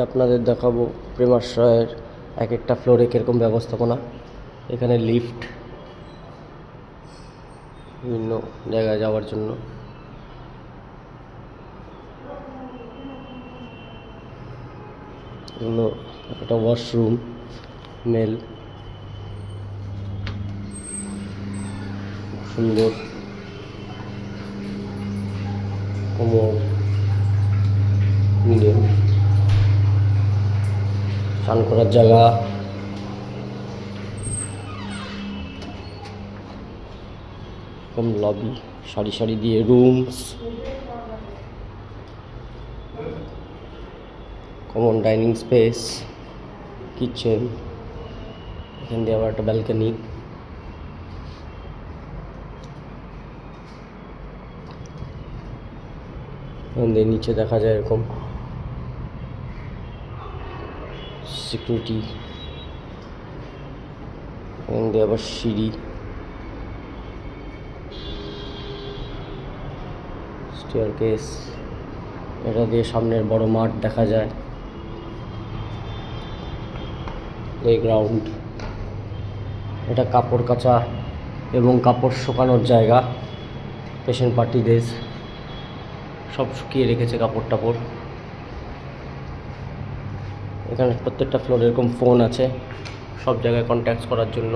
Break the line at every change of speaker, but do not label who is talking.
আপনাদের দেখাবো প্রেমাশ্রয়ের এক একটা ফ্লোরে কীরকম ব্যবস্থাপনা। এখানে লিফট বিভিন্ন জায়গায় যাওয়ার জন্য, এগুলো একটা ওয়াশরুম, মেল, সুন্দর কোমর, মিলে স্নান করার জায়গা, এরকম লবি, সারি সারি দিয়ে rooms, common dining space, kitchen, এখান দিয়ে আবার একটা ব্যালকনি, এখান দিয়ে নিচে দেখা যায় এরকম সিকিউরিটি, এখান দিয়ে আবার সিঁড়ি, স্টেয়ারকেস, এটা দিয়ে সামনের বড় মাঠ দেখা যায়, প্লেগ্রাউন্ড, এটা কাপড় কাচা এবং কাপড় শুকানোর জায়গা। পেশেন্ট পার্টিদের সব শুকিয়ে রেখেছে কাপড় টাপড়। এখানে প্রত্যেকটা ফ্লোরে এরকম ফোন আছে সব জায়গায় কন্ট্যাক্ট করার জন্য।